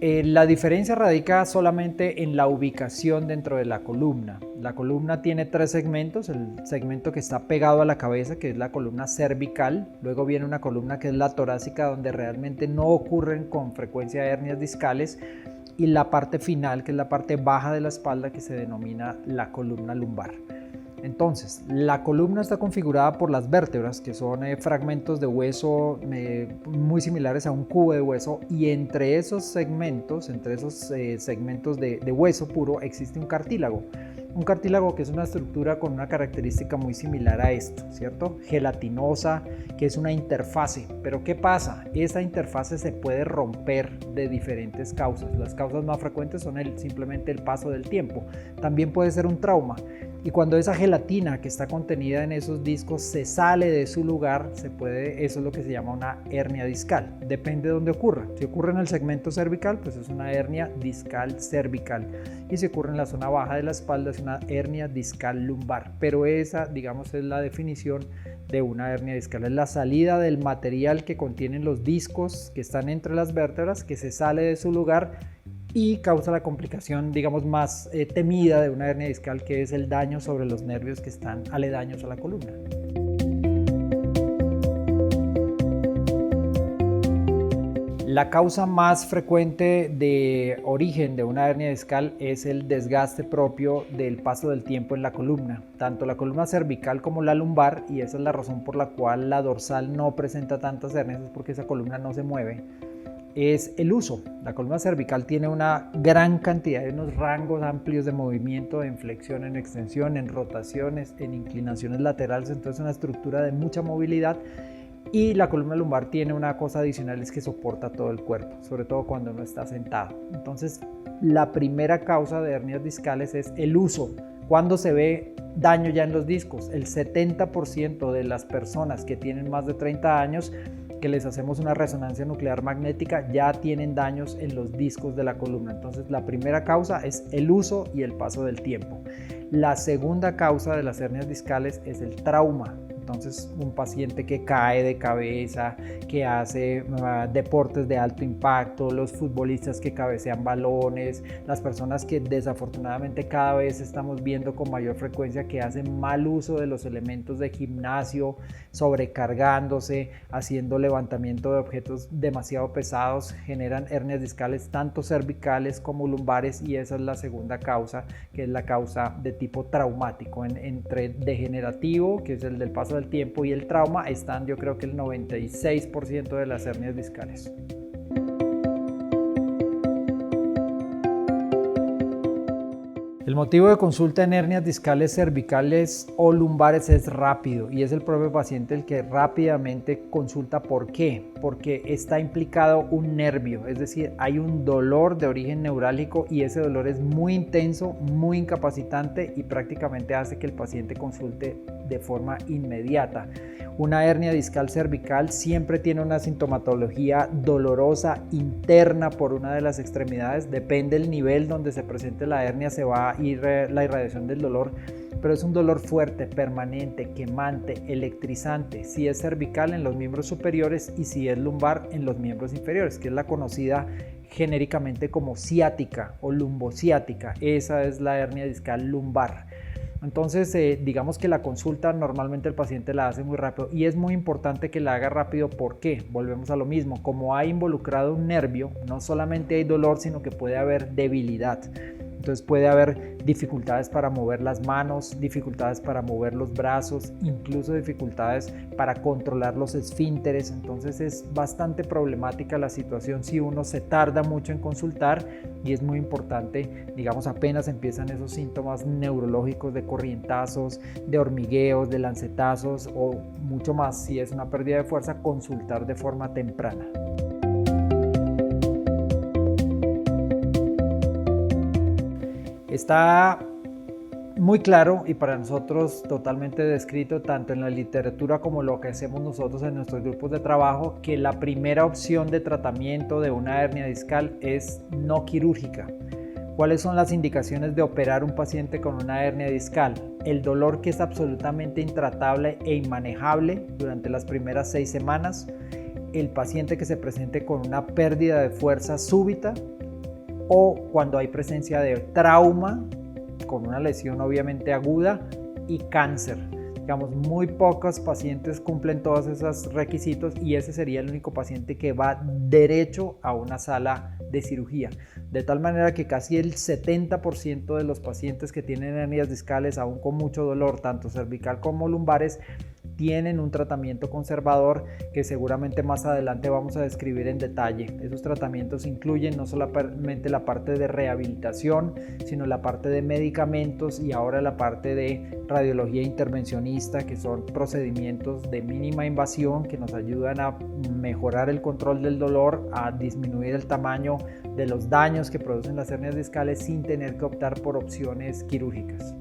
La diferencia radica solamente en la ubicación dentro de la columna. La columna tiene 3 segmentos, el segmento que está pegado a la cabeza, que es la columna cervical, luego viene una columna que es la torácica, donde realmente no ocurren con frecuencia hernias discales, y la parte final, que es la parte baja de la espalda, que se denomina la columna lumbar. Entonces, la columna está configurada por las vértebras, que son fragmentos de hueso muy similares a un cubo de hueso, y entre esos segmentos, de hueso puro, existe un cartílago. Un cartílago que es una estructura con una característica muy similar a esto, ¿cierto? Gelatinosa, que es una interfase. Pero ¿qué pasa? Esa interfase se puede romper de diferentes causas. Las causas más frecuentes son simplemente el paso del tiempo. También puede ser un trauma. Y cuando esa gelatina que está contenida en esos discos se sale de su lugar, eso es lo que se llama una hernia discal. Depende de dónde ocurra. Si ocurre en el segmento cervical, pues es una hernia discal cervical. Y si ocurre en la zona baja de la espalda, es una hernia discal lumbar. Pero esa, digamos, es la definición de una hernia discal. Es la salida del material que contienen los discos que están entre las vértebras, que se sale de su lugar y causa la complicación, digamos, más temida de una hernia discal, que es el daño sobre los nervios que están aledaños a la columna. La causa más frecuente de origen de una hernia discal es el desgaste propio del paso del tiempo en la columna, tanto la columna cervical como la lumbar, y esa es la razón por la cual la dorsal no presenta tantas hernias, es porque esa columna no se mueve. Es el uso. La columna cervical tiene una gran cantidad de unos rangos amplios de movimiento, en flexión, en extensión, en rotaciones, en inclinaciones laterales, entonces es una estructura de mucha movilidad. Y la columna lumbar tiene una cosa adicional, es que soporta todo el cuerpo, sobre todo cuando uno está sentado. Entonces, la primera causa de hernias discales es el uso. ¿Cuándo se ve daño ya en los discos? El 70% de las personas que tienen más de 30 años que les hacemos una resonancia nuclear magnética ya tienen daños en los discos de la columna. Entonces, la primera causa es el uso y el paso del tiempo. La segunda causa de las hernias discales es el trauma. Entonces, un paciente que cae de cabeza, que hace deportes de alto impacto, los futbolistas que cabecean balones, las personas que desafortunadamente cada vez estamos viendo con mayor frecuencia que hacen mal uso de los elementos de gimnasio, sobrecargándose, haciendo levantamiento de objetos demasiado pesados, generan hernias discales tanto cervicales como lumbares, y esa es la segunda causa, que es la causa de tipo traumático. Entre degenerativo, que es el del paso del tiempo, y el trauma están, yo creo que el 96% de las hernias discales. El motivo de consulta en hernias discales cervicales o lumbares es rápido, y es el propio paciente el que rápidamente consulta. ¿Por qué? Porque está implicado un nervio, es decir, hay un dolor de origen neurálgico, y ese dolor es muy intenso, muy incapacitante, y prácticamente hace que el paciente consulte de forma inmediata. Una hernia discal cervical siempre tiene una sintomatología dolorosa interna por una de las extremidades. Depende del nivel donde se presente la hernia, se va a ir la irradiación del dolor, pero es un dolor fuerte, permanente, quemante, electrizante. Si es cervical, en los miembros superiores, y si es lumbar, en los miembros inferiores, que es la conocida genéricamente como ciática o lumbociática. Esa es la hernia discal lumbar. Entonces, digamos que la consulta normalmente el paciente la hace muy rápido, y es muy importante que la haga rápido. ¿Por qué? Volvemos a lo mismo. Como hay involucrado un nervio, no solamente hay dolor, sino que puede haber debilidad. Entonces puede haber dificultades para mover las manos, dificultades para mover los brazos, incluso dificultades para controlar los esfínteres. Entonces es bastante problemática la situación si uno se tarda mucho en consultar, y es muy importante, digamos, apenas empiezan esos síntomas neurológicos de corrientazos, de hormigueos, de lancetazos, o mucho más si es una pérdida de fuerza, consultar de forma temprana. Está muy claro, y para nosotros totalmente descrito tanto en la literatura como lo que hacemos nosotros en nuestros grupos de trabajo, que la primera opción de tratamiento de una hernia discal es no quirúrgica. ¿Cuáles son las indicaciones de operar un paciente con una hernia discal? El dolor, que es absolutamente intratable e inmanejable durante las primeras 6 semanas. El paciente que se presente con una pérdida de fuerza súbita, o cuando hay presencia de trauma, con una lesión obviamente aguda, y cáncer. Digamos, muy pocos pacientes cumplen todos esos requisitos y ese sería el único paciente que va derecho a una sala de cirugía. De tal manera que casi el 70% de los pacientes que tienen hernias discales, aún con mucho dolor, tanto cervical como lumbares, tienen un tratamiento conservador que seguramente más adelante vamos a describir en detalle. Esos tratamientos incluyen no solamente la parte de rehabilitación, sino la parte de medicamentos y ahora la parte de radiología intervencionista, que son procedimientos de mínima invasión que nos ayudan a mejorar el control del dolor, a disminuir el tamaño de los daños que producen las hernias discales sin tener que optar por opciones quirúrgicas.